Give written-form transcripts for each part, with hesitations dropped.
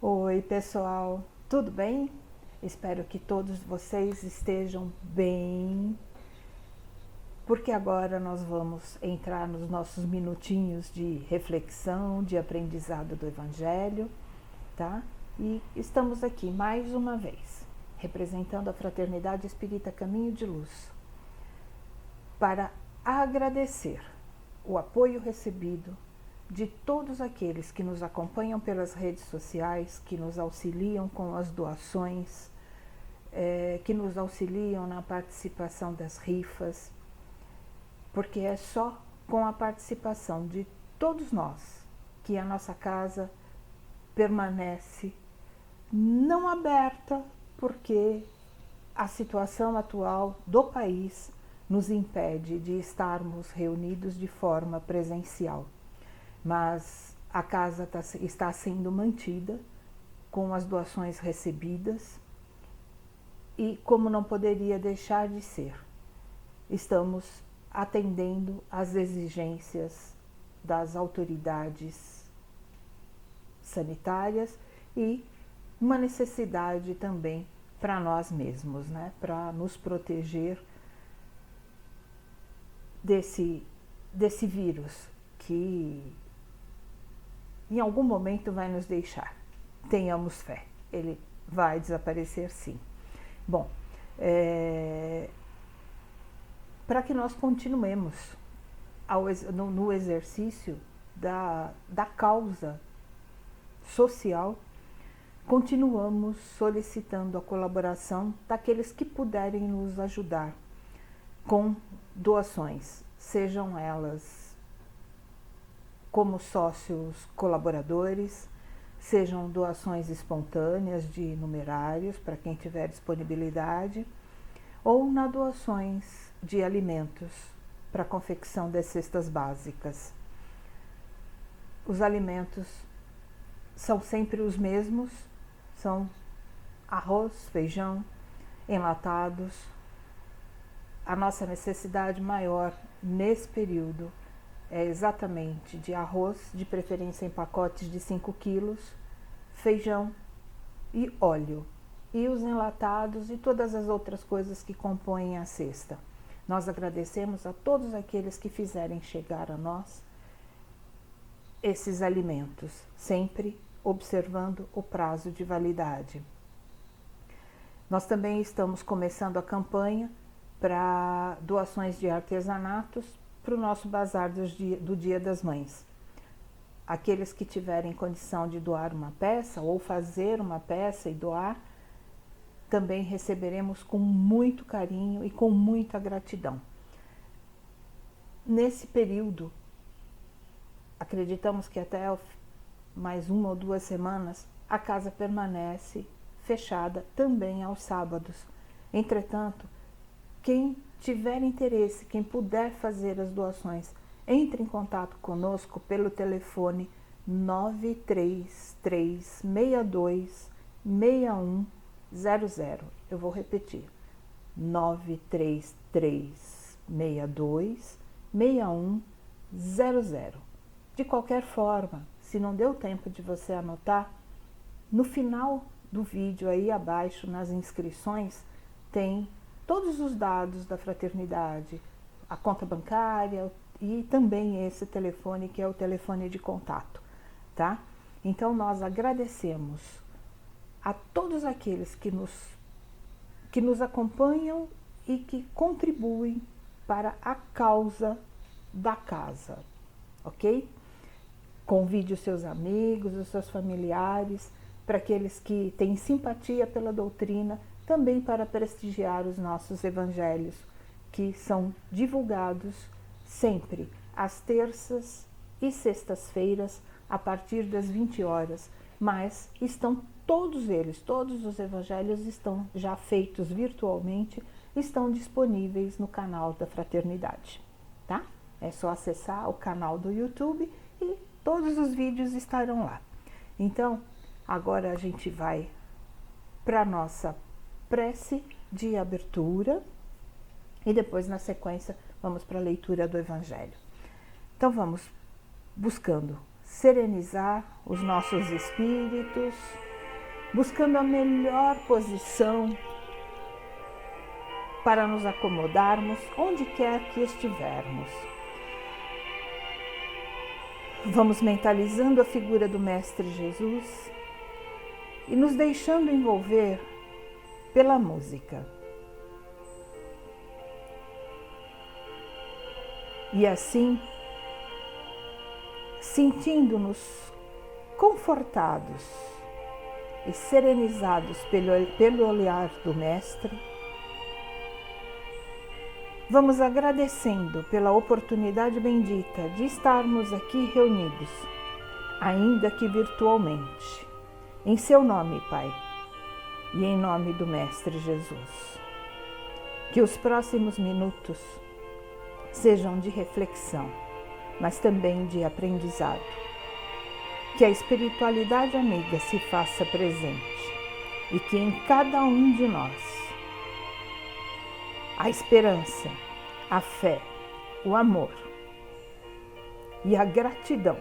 Oi, pessoal, tudo bem? Espero que todos vocês estejam bem, porque agora nós vamos entrar nos nossos minutinhos de reflexão, de aprendizado do Evangelho, tá? E estamos aqui mais uma vez, representando a Fraternidade Espírita Caminho de Luz, para agradecer o apoio recebido de todos aqueles que nos acompanham pelas redes sociais, que nos auxiliam com as doações, que nos auxiliam na participação das rifas, porque é só com a participação de todos nós que a nossa casa permanece não aberta, porque a situação atual do país nos impede de estarmos reunidos de forma presencial. Mas a casa está sendo mantida com as doações recebidas e, como não poderia deixar de ser, estamos atendendo às exigências das autoridades sanitárias e uma necessidade também para nós mesmos, né? Para nos proteger desse vírus que em algum momento vai nos deixar. Tenhamos fé, ele vai desaparecer sim. Bom, para que nós continuemos no exercício da causa social, continuamos solicitando a colaboração daqueles que puderem nos ajudar com doações, sejam elas como sócios colaboradores, sejam doações espontâneas de numerários para quem tiver disponibilidade, ou na doações de alimentos para a confecção das cestas básicas. Os alimentos são sempre os mesmos, são arroz, feijão, enlatados. A nossa necessidade maior nesse período é exatamente de arroz, de preferência em pacotes de 5 quilos, feijão e óleo, e os enlatados e todas as outras coisas que compõem a cesta. Nós agradecemos a todos aqueles que fizerem chegar a nós esses alimentos, sempre observando o prazo de validade. Nós também estamos começando a campanha para doações de artesanatos para o nosso bazar do Dia das Mães. Aqueles que tiverem condição de doar uma peça ou fazer uma peça e doar, também receberemos com muito carinho e com muita gratidão. Nesse período, acreditamos que até mais 1 ou 2 semanas, a casa permanece fechada também aos sábados. Entretanto, quem tiver interesse, quem puder fazer as doações, entre em contato conosco pelo telefone 933626100. Eu vou repetir, 933626100. De qualquer forma, se não deu tempo de você anotar, no final do vídeo aí abaixo, nas inscrições, tem todos os dados da fraternidade, a conta bancária e também esse telefone que é o telefone de contato, tá? Então nós agradecemos a todos aqueles que nos acompanham e que contribuem para a causa da casa, ok? Convide os seus amigos, os seus familiares, para aqueles que têm simpatia pela doutrina, também para prestigiar os nossos evangelhos, que são divulgados sempre às terças e sextas-feiras, a partir das 20 horas, mas estão todos eles, todos os evangelhos estão já feitos virtualmente, estão disponíveis no canal da Fraternidade, tá? É só acessar o canal do YouTube e todos os vídeos estarão lá. Então, agora a gente vai para a nossa prece de abertura e depois, na sequência, vamos para a leitura do Evangelho. Então, vamos buscando serenizar os nossos espíritos, buscando a melhor posição para nos acomodarmos onde quer que estivermos. Vamos mentalizando a figura do Mestre Jesus e nos deixando envolver pela música. E assim, sentindo-nos confortados e serenizados pelo olhar do Mestre, vamos agradecendo pela oportunidade bendita de estarmos aqui reunidos, ainda que virtualmente. Em seu nome, Pai, e em nome do Mestre Jesus. Que os próximos minutos sejam de reflexão, mas também de aprendizado. Que a espiritualidade amiga se faça presente e que em cada um de nós a esperança, a fé, o amor e a gratidão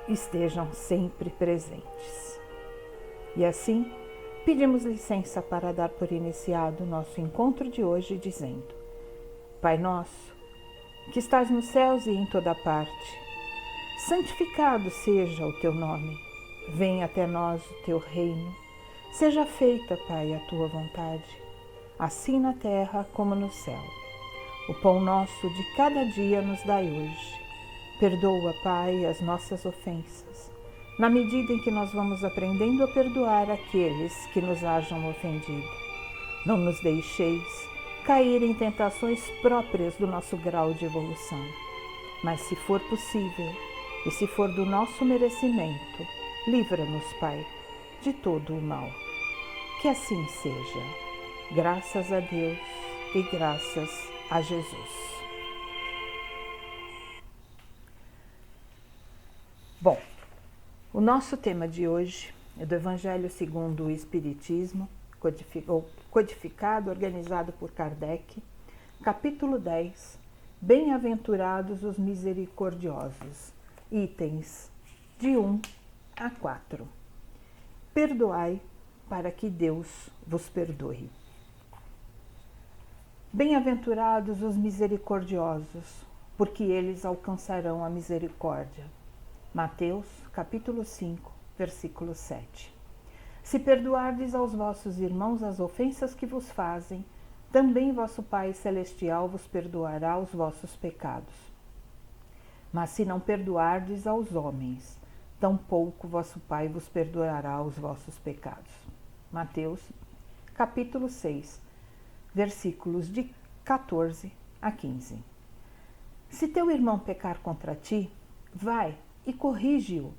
estejam sempre presentes. E assim, pedimos licença para dar por iniciado o nosso encontro de hoje, dizendo: Pai nosso, que estás nos céus e em toda parte, santificado seja o teu nome. Venha até nós o teu reino. Seja feita, Pai, a tua vontade, assim na terra como no céu. O pão nosso de cada dia nos dai hoje. Perdoa, Pai, as nossas ofensas, na medida em que nós vamos aprendendo a perdoar aqueles que nos hajam ofendido. Não nos deixeis cair em tentações próprias do nosso grau de evolução, mas se for possível e se for do nosso merecimento, livra-nos, Pai, de todo o mal. Que assim seja. Graças a Deus e graças a Jesus. Bom, o nosso tema de hoje é do Evangelho segundo o Espiritismo, codificado, organizado por Kardec, capítulo 10, Bem-aventurados os misericordiosos, itens de 1 a 4. Perdoai para que Deus vos perdoe. Bem-aventurados os misericordiosos, porque eles alcançarão a misericórdia. Mateus, capítulo 5, versículo 7. Se perdoardes aos vossos irmãos as ofensas que vos fazem, também vosso Pai Celestial vos perdoará os vossos pecados. Mas se não perdoardes aos homens, tampouco vosso Pai vos perdoará os vossos pecados. Mateus, capítulo 6, versículos de 14 a 15. Se teu irmão pecar contra ti, vai e corrige-o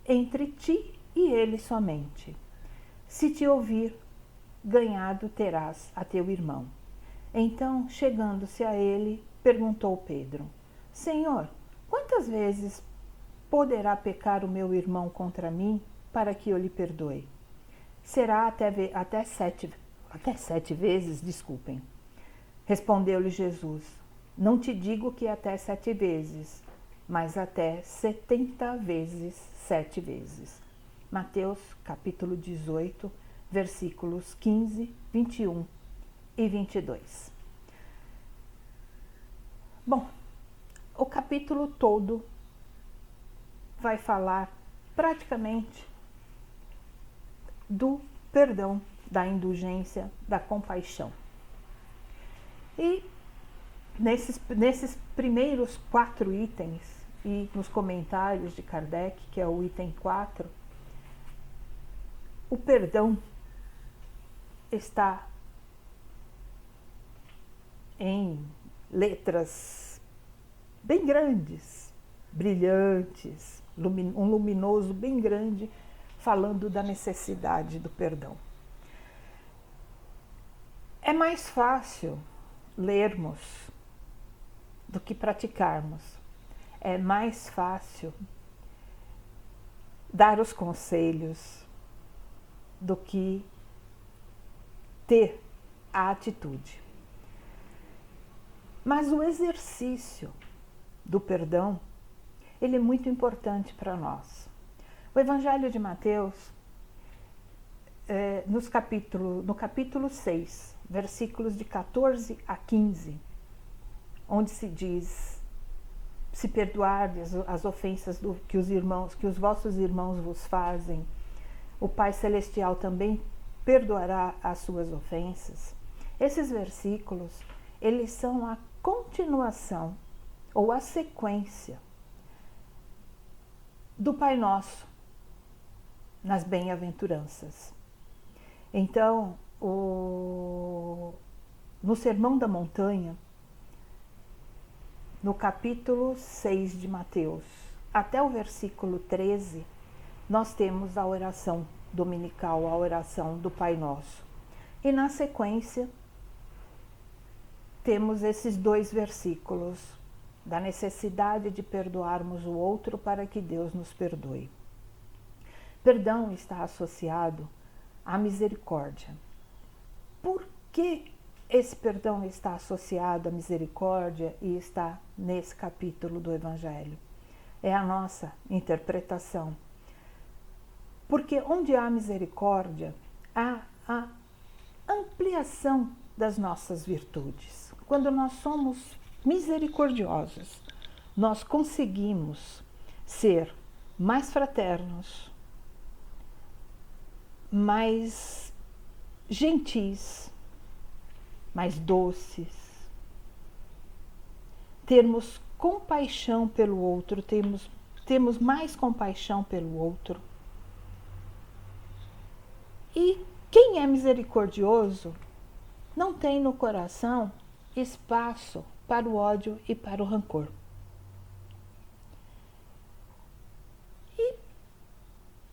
entre ti e ele somente. Se te ouvir, ganhado terás a teu irmão. Então, chegando-se a ele, perguntou Pedro: Senhor, quantas vezes poderá pecar o meu irmão contra mim para que eu lhe perdoe? Será até sete vezes, desculpem. Respondeu-lhe Jesus: Não te digo que até 7 vezes, mas até 70 vezes 7 vezes. Mateus, capítulo 18, versículos 15, 21 e 22. Bom, o capítulo todo vai falar praticamente do perdão, da indulgência, da compaixão. E nesses primeiros 4 itens, e nos comentários de Kardec, que é o item 4, o perdão está em letras bem grandes, brilhantes, um luminoso bem grande, falando da necessidade do perdão. É mais fácil lermos do que praticarmos. É mais fácil dar os conselhos do que ter a atitude. Mas o exercício do perdão, ele é muito importante para nós. O Evangelho de Mateus, no capítulo 6, versículos de 14 a 15, onde se diz: se perdoardes as ofensas que os vossos irmãos vos fazem, o Pai Celestial também perdoará as suas ofensas. Esses versículos, eles são a continuação ou a sequência do Pai Nosso nas bem-aventuranças. Então, no Sermão da Montanha, no capítulo 6 de Mateus, até o versículo 13, nós temos a oração dominical, a oração do Pai Nosso. E na sequência, temos esses 2 versículos da necessidade de perdoarmos o outro para que Deus nos perdoe. Perdão está associado à misericórdia. Por que esse perdão está associado à misericórdia e está nesse capítulo do Evangelho? É a nossa interpretação. Porque onde há misericórdia, há a ampliação das nossas virtudes. Quando nós somos misericordiosos, nós conseguimos ser mais fraternos, mais gentis, mais doces, termos compaixão pelo outro, temos mais compaixão pelo outro. E quem é misericordioso não tem no coração espaço para o ódio e para o rancor. E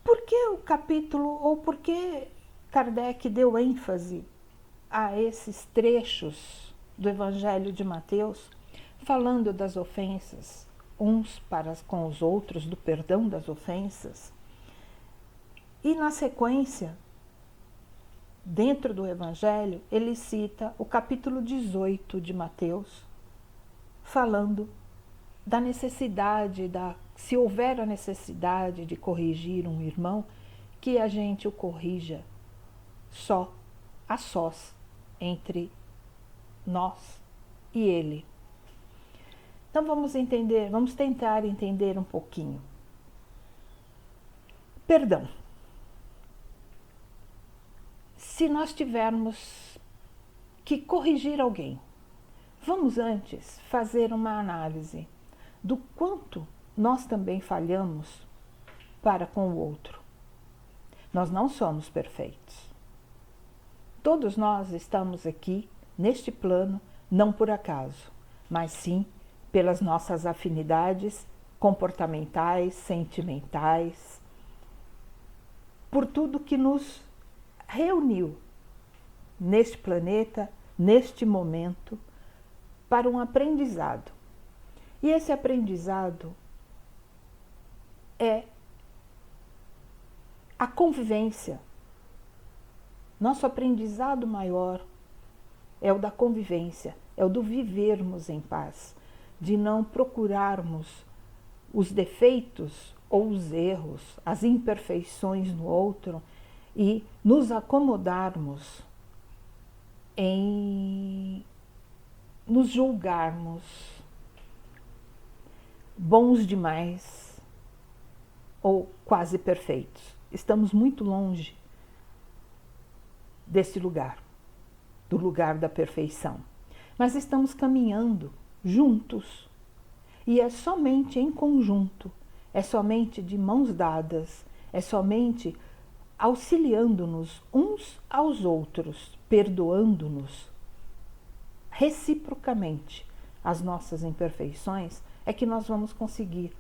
por que o capítulo, ou por que Kardec deu ênfase a esses trechos do Evangelho de Mateus, falando das ofensas uns para com os outros, do perdão das ofensas? E na sequência, dentro do Evangelho, ele cita o capítulo 18 de Mateus, falando da necessidade, se houver a necessidade de corrigir um irmão, que a gente o corrija só, a sós, entre nós e ele. Então vamos tentar entender um pouquinho. Perdão. Se nós tivermos que corrigir alguém, vamos antes fazer uma análise do quanto nós também falhamos para com o outro. Nós não somos perfeitos. Todos nós estamos aqui, neste plano, não por acaso, mas sim pelas nossas afinidades comportamentais, sentimentais, por tudo que nos reuniu neste planeta, neste momento, para um aprendizado. E esse aprendizado é a convivência. Nosso aprendizado maior é o da convivência, é o do vivermos em paz, de não procurarmos os defeitos ou os erros, as imperfeições no outro e nos acomodarmos em nos julgarmos bons demais ou quase perfeitos. Estamos muito longe desse lugar, do lugar da perfeição. Mas estamos caminhando juntos. E é somente em conjunto, é somente de mãos dadas, é somente auxiliando-nos uns aos outros, perdoando-nos reciprocamente as nossas imperfeições, é que nós vamos conseguir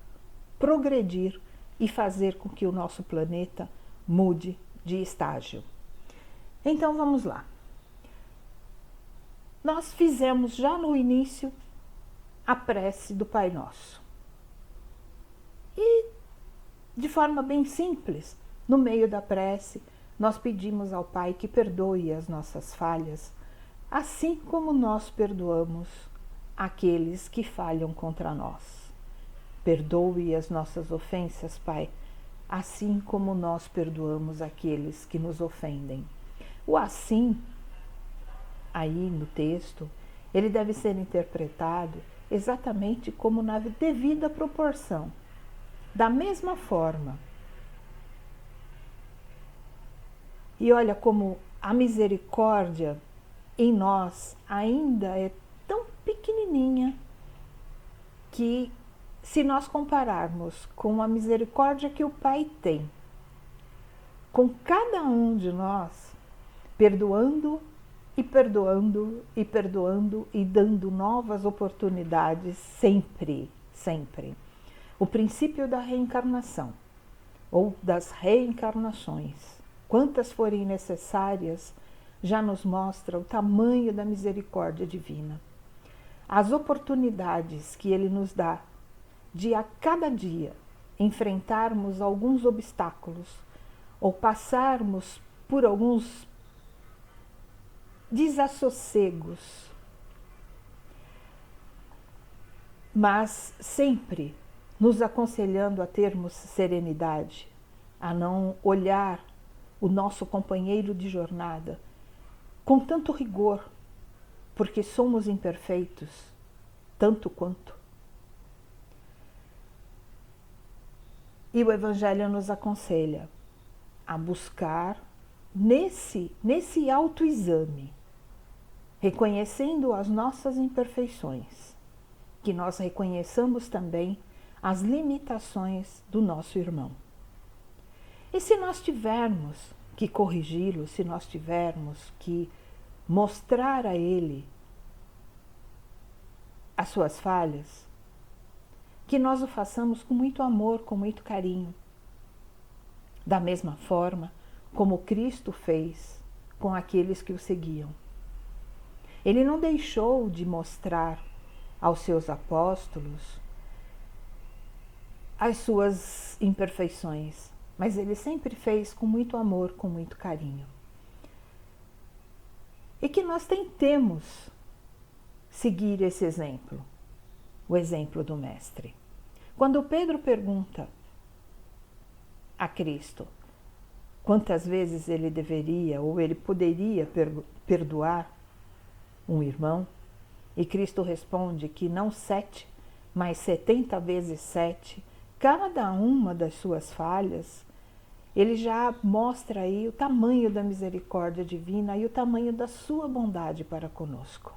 progredir e fazer com que o nosso planeta mude de estágio. Então vamos lá. Nós fizemos já no início a prece do Pai Nosso. E de forma bem simples, no meio da prece, nós pedimos ao Pai que perdoe as nossas falhas, assim como nós perdoamos aqueles que falham contra nós. Perdoe as nossas ofensas, Pai, assim como nós perdoamos aqueles que nos ofendem. O assim, aí no texto, ele deve ser interpretado exatamente como na devida proporção. Da mesma forma. E olha como a misericórdia em nós ainda é tão pequenininha que, se nós compararmos com a misericórdia que o Pai tem com cada um de nós, perdoando e perdoando e perdoando e dando novas oportunidades sempre, sempre. O princípio da reencarnação ou das reencarnações, quantas forem necessárias, já nos mostra o tamanho da misericórdia divina. As oportunidades que Ele nos dá de a cada dia enfrentarmos alguns obstáculos ou passarmos por alguns desassossegos, mas sempre nos aconselhando a termos serenidade, a não olhar o nosso companheiro de jornada com tanto rigor, porque somos imperfeitos, tanto quanto. E o Evangelho nos aconselha a buscar nesse autoexame, reconhecendo as nossas imperfeições, que nós reconheçamos também as limitações do nosso irmão. E se nós tivermos que corrigi-lo, se nós tivermos que mostrar a ele as suas falhas, que nós o façamos com muito amor, com muito carinho. Da mesma forma como Cristo fez com aqueles que o seguiam. Ele não deixou de mostrar aos seus apóstolos as suas imperfeições, mas ele sempre fez com muito amor, com muito carinho. E que nós tentemos seguir esse exemplo, o exemplo do Mestre. Quando Pedro pergunta a Cristo quantas vezes ele deveria ou ele poderia perdoar um irmão, e Cristo responde que não 7, mas 70 vezes 7, cada uma das suas falhas, ele já mostra aí o tamanho da misericórdia divina e o tamanho da sua bondade para conosco.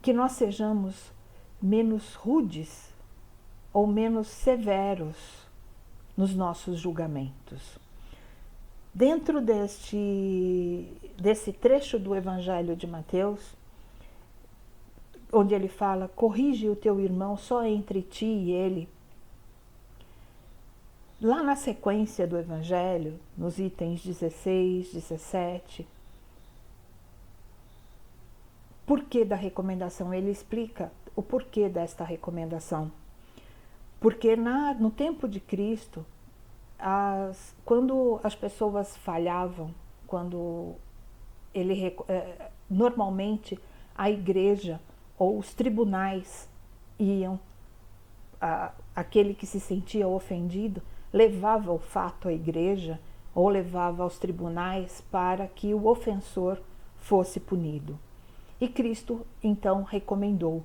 Que nós sejamos menos rudes ou menos severos nos nossos julgamentos. Dentro desse trecho do Evangelho de Mateus, onde ele fala, corrige o teu irmão só entre ti e ele, lá na sequência do Evangelho, nos itens 16, 17, porquê da recomendação? Ele explica o porquê desta recomendação. Porque no tempo de Cristo, quando as pessoas falhavam, quando normalmente a igreja ou os tribunais iam, aquele que se sentia ofendido levava o fato à igreja ou levava aos tribunais para que o ofensor fosse punido. E Cristo então recomendou: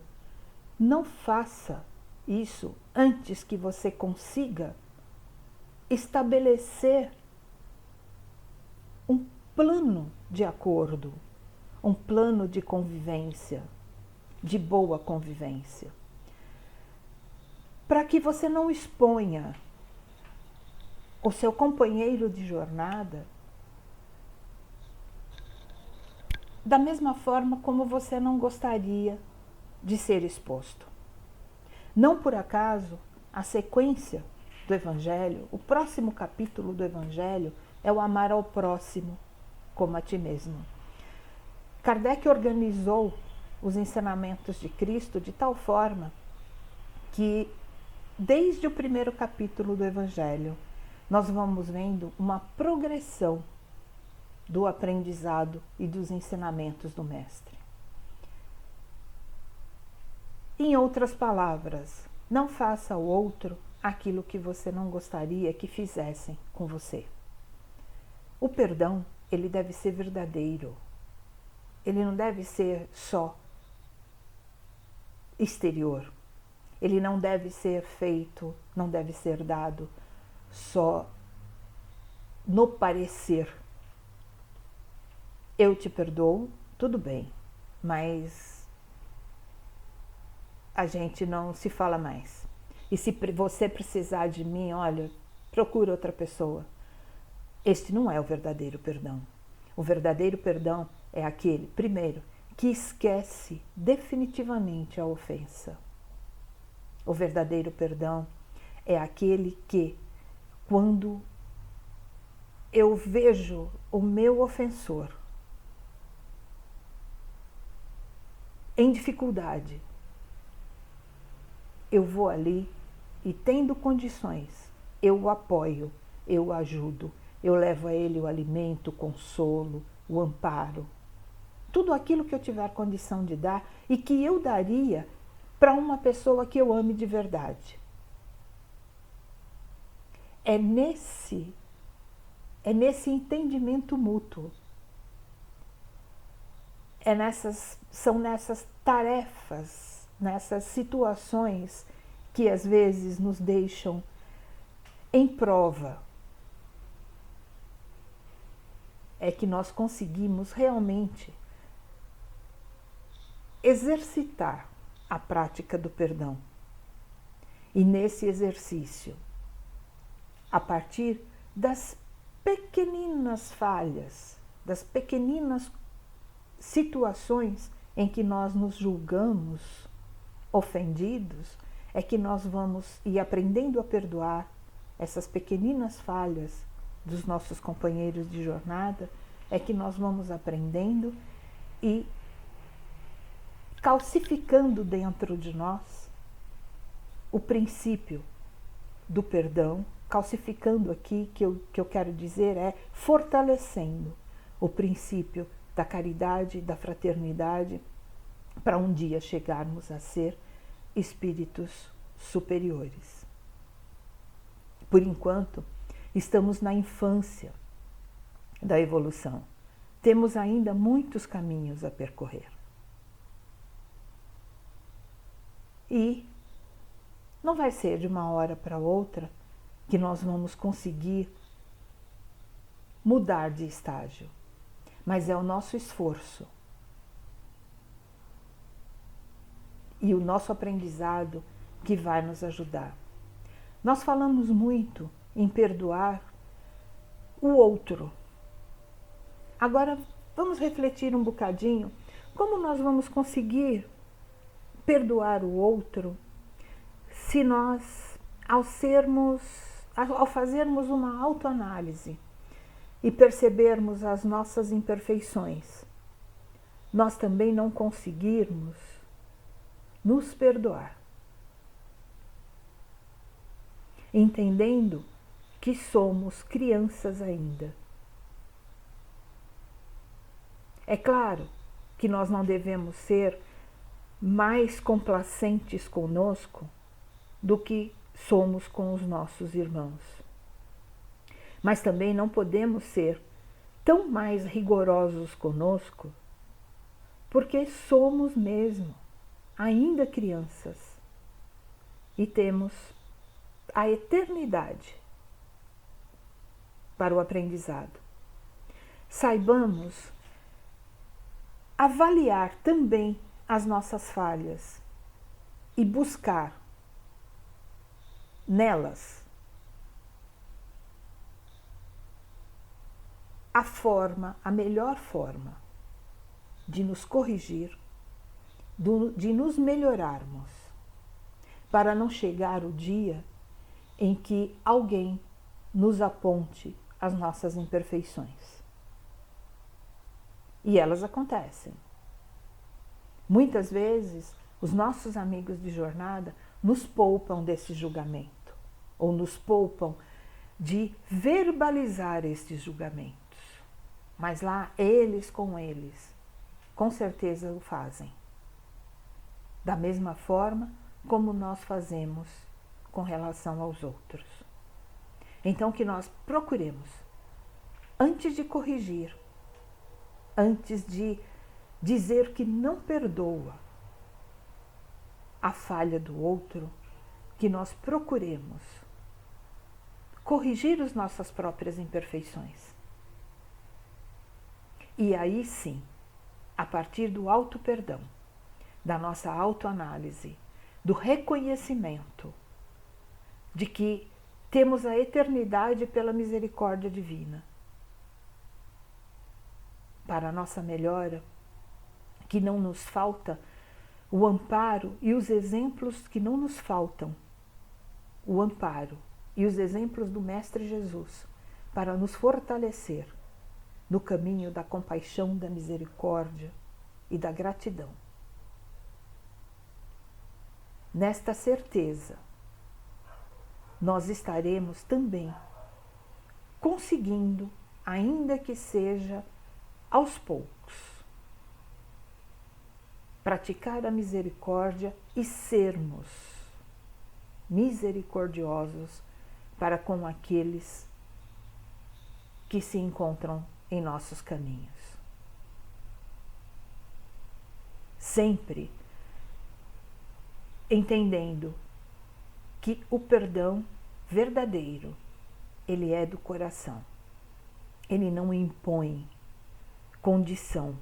não faça isso antes que você consiga estabelecer um plano de acordo, um plano de convivência, de boa convivência, para que você não exponha o seu companheiro de jornada da mesma forma como você não gostaria de ser exposto. Não por acaso, a sequência do Evangelho, o próximo capítulo do Evangelho é o amar ao próximo como a ti mesmo. Kardec organizou os ensinamentos de Cristo de tal forma que, desde o primeiro capítulo do Evangelho, nós vamos vendo uma progressão do aprendizado e dos ensinamentos do Mestre. Em outras palavras, não faça ao outro aquilo que você não gostaria que fizessem com você. O perdão, ele deve ser verdadeiro. Ele não deve ser só exterior. Ele não deve ser feito, não deve ser dado só no parecer. Eu te perdoo, tudo bem, mas a gente não se fala mais. E se você precisar de mim, olha, procura outra pessoa. Este não é o verdadeiro perdão. O verdadeiro perdão é aquele, primeiro, que esquece definitivamente a ofensa. O verdadeiro perdão é aquele que, quando eu vejo o meu ofensor em dificuldade, eu vou ali e, tendo condições, eu o apoio, eu o ajudo, eu levo a ele o alimento, o consolo, o amparo. Tudo aquilo que eu tiver condição de dar e que eu daria para uma pessoa que eu ame de verdade. É nesse entendimento mútuo. São nessas tarefas, nessas situações que às vezes nos deixam em prova, é que nós conseguimos realmente exercitar a prática do perdão. E nesse exercício, a partir das pequeninas falhas, das pequeninas situações em que nós nos julgamos ofendidos, é que nós vamos ir aprendendo a perdoar essas pequeninas falhas dos nossos companheiros de jornada, é que nós vamos aprendendo e calcificando dentro de nós o princípio do perdão. Calcificando aqui, que eu quero dizer, é fortalecendo o princípio da caridade, da fraternidade, para um dia chegarmos a ser espíritos superiores. Por enquanto, estamos na infância da evolução. Temos ainda muitos caminhos a percorrer. E não vai ser de uma hora para outra que nós vamos conseguir mudar de estágio, mas é o nosso esforço e o nosso aprendizado que vai nos ajudar. Nós falamos muito em perdoar o outro. Agora vamos refletir um bocadinho como nós vamos conseguir perdoar o outro se nós, ao fazermos uma autoanálise e percebermos as nossas imperfeições, nós também não conseguirmos nos perdoar, entendendo que somos crianças ainda. É claro que nós não devemos ser mais complacentes conosco do que somos com os nossos irmãos. Mas também não podemos ser tão mais rigorosos conosco, porque somos mesmo ainda crianças e temos a eternidade para o aprendizado. Saibamos avaliar também as nossas falhas e buscar nelas a melhor forma de nos corrigir, de nos melhorarmos, para não chegar o dia em que alguém nos aponte as nossas imperfeições. E elas acontecem. Muitas vezes, os nossos amigos de jornada nos poupam desse julgamento, ou nos poupam de verbalizar estes julgamentos. Mas lá, eles, com certeza o fazem. Da mesma forma como nós fazemos com relação aos outros. Então, que nós procuremos, antes de corrigir, antes de dizer que não perdoa a falha do outro, que nós procuremos corrigir as nossas próprias imperfeições. E aí sim, a partir do auto-perdão, da nossa autoanálise, do reconhecimento de que temos a eternidade pela misericórdia divina, para a nossa melhora, que não nos falta o amparo e os exemplos que não nos faltam, o amparo e os exemplos do Mestre Jesus, para nos fortalecer no caminho da compaixão, da misericórdia e da gratidão. Nesta certeza, nós estaremos também conseguindo, ainda que seja aos poucos, praticar a misericórdia e sermos misericordiosos para com aqueles que se encontram em nossos caminhos. Sempre entendendo que o perdão verdadeiro, ele é do coração. Ele não impõe condição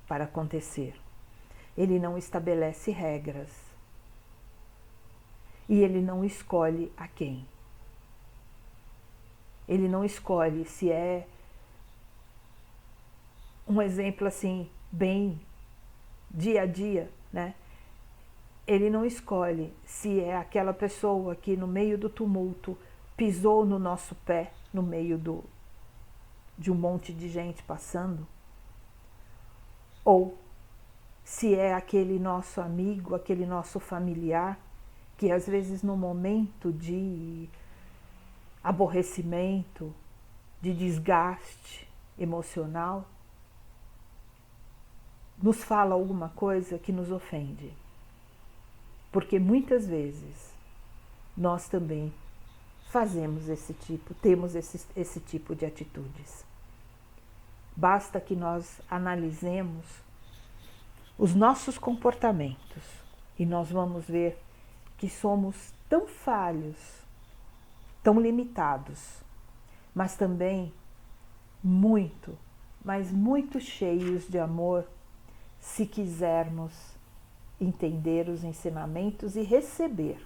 para acontecer. Ele não estabelece regras. E ele não escolhe a quem. Ele não escolhe se é um exemplo assim, bem dia a dia, né? Ele não escolhe se é aquela pessoa que no meio do tumulto pisou no nosso pé, no meio de um monte de gente passando, ou se é aquele nosso amigo, aquele nosso familiar, que às vezes no momento de aborrecimento, de desgaste emocional, nos fala alguma coisa que nos ofende. Porque muitas vezes nós também temos esse tipo de atitudes. Basta que nós analisemos os nossos comportamentos e nós vamos ver que somos tão falhos, tão limitados, mas também muito, mas muito cheios de amor, se quisermos entender os ensinamentos e receber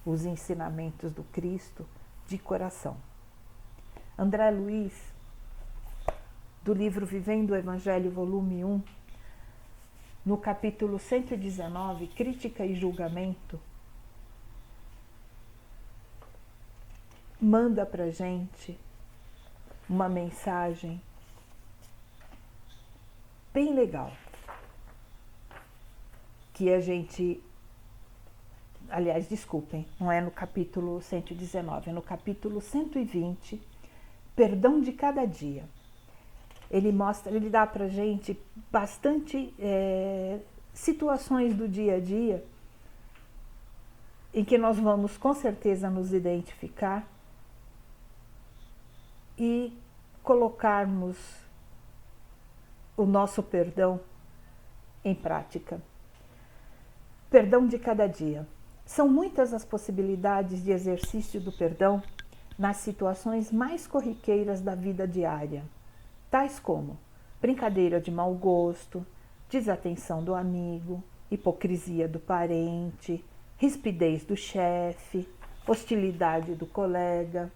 os ensinamentos do Cristo de coração. André Luiz, do livro Vivendo o Evangelho, volume 1, no capítulo 119, Crítica e Julgamento, manda pra gente uma mensagem bem legal, que a gente, aliás, desculpem, não é no capítulo 119, é no capítulo 120, Perdão de Cada Dia. Ele dá pra gente bastante situações do dia a dia em que nós vamos com certeza nos identificar e colocarmos o nosso perdão em prática. Perdão de cada dia. São muitas as possibilidades de exercício do perdão nas situações mais corriqueiras da vida diária, tais como brincadeira de mau gosto, desatenção do amigo, hipocrisia do parente, rispidez do chefe, hostilidade do colega,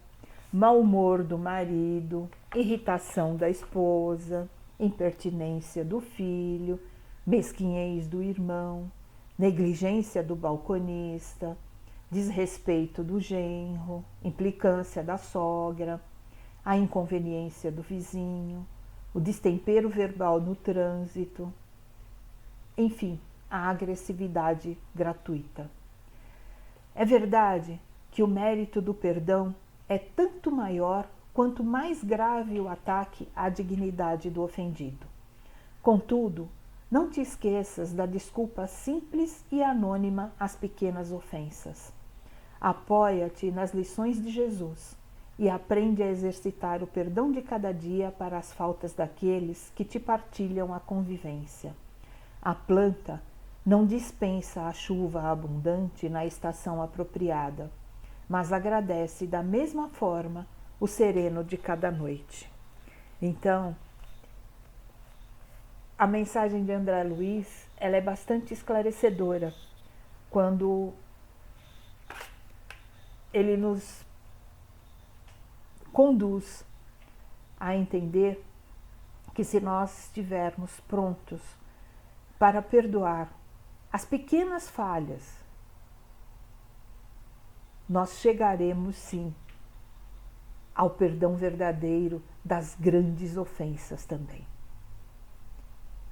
mau humor do marido, irritação da esposa, impertinência do filho, mesquinhez do irmão, negligência do balconista, desrespeito do genro, implicância da sogra, a inconveniência do vizinho, o destempero verbal no trânsito, enfim, a agressividade gratuita. É verdade que o mérito do perdão é tanto maior quanto mais grave o ataque à dignidade do ofendido. Contudo, não te esqueças da desculpa simples e anônima às pequenas ofensas. Apoia-te nas lições de Jesus e aprende a exercitar o perdão de cada dia para as faltas daqueles que te partilham a convivência. A planta não dispensa a chuva abundante na estação apropriada, mas agradece da mesma forma o sereno de cada noite. Então, a mensagem de André Luiz, ela é bastante esclarecedora quando ele nos conduz a entender que se nós estivermos prontos para perdoar as pequenas falhas, nós chegaremos sim ao perdão verdadeiro das grandes ofensas também.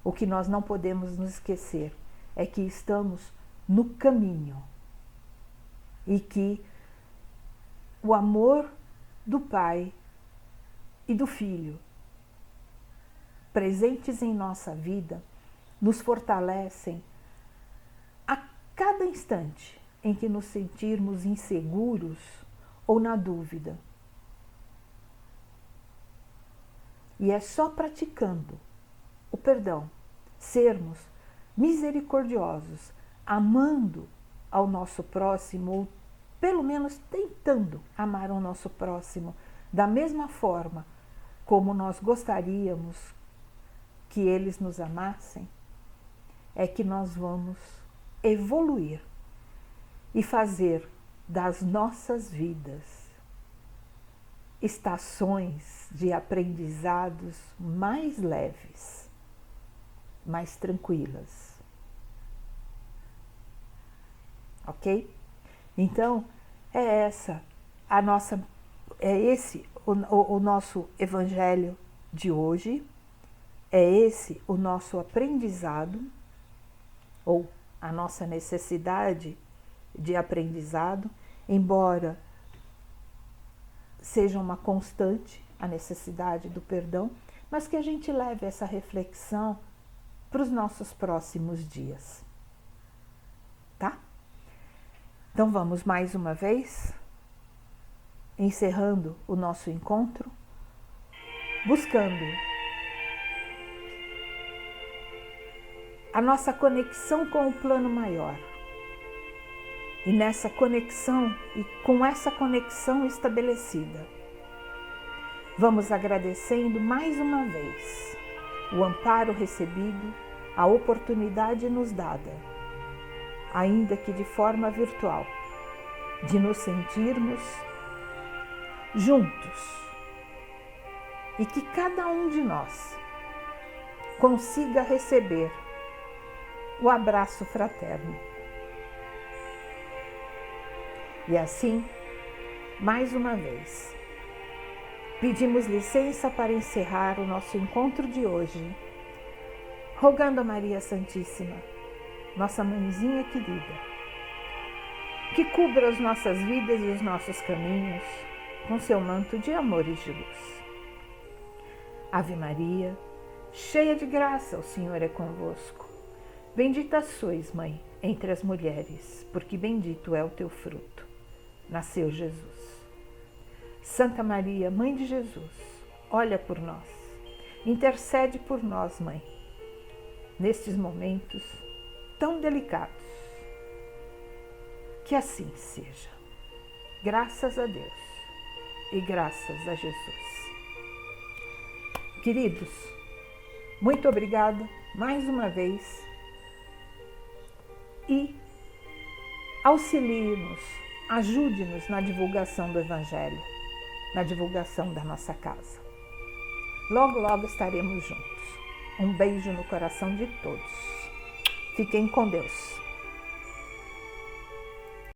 O que nós não podemos nos esquecer é que estamos no caminho e que o amor do Pai e do Filho presentes em nossa vida nos fortalecem a cada instante em que nos sentirmos inseguros ou na dúvida. E é só praticando o perdão, sermos misericordiosos, amando ao nosso próximo, ou pelo menos tentando amar o nosso próximo da mesma forma como nós gostaríamos que eles nos amassem, é que nós vamos evoluir e fazer das nossas vidas estações de aprendizados mais leves, mais tranquilas. Ok? Então, é esse o nosso evangelho de hoje, é esse o nosso aprendizado, ou a nossa necessidade de aprendizado, embora seja uma constante a necessidade do perdão, mas que a gente leve essa reflexão para os nossos próximos dias. Tá? Então vamos mais uma vez, encerrando o nosso encontro, buscando a nossa conexão com o plano maior. E nessa conexão, e com essa conexão estabelecida, vamos agradecendo mais uma vez o amparo recebido, a oportunidade nos dada, ainda que de forma virtual, de nos sentirmos juntos e que cada um de nós consiga receber o abraço fraterno. E assim, mais uma vez, pedimos licença para encerrar o nosso encontro de hoje, rogando a Maria Santíssima, nossa mãezinha querida, que cubra as nossas vidas e os nossos caminhos com seu manto de amor e de luz. Ave Maria, cheia de graça, o Senhor é convosco. Bendita sois, Mãe, entre as mulheres, porque bendito é o teu fruto. Nasceu Jesus. Santa Maria, Mãe de Jesus, olha por nós, intercede por nós, Mãe, nestes momentos tão delicados. Que assim seja. Graças a Deus e graças a Jesus. Queridos, muito obrigada mais uma vez e auxilie-nos, ajude-nos na divulgação do Evangelho, na divulgação da nossa casa. Logo, logo estaremos juntos. Um beijo no coração de todos. Fiquem com Deus.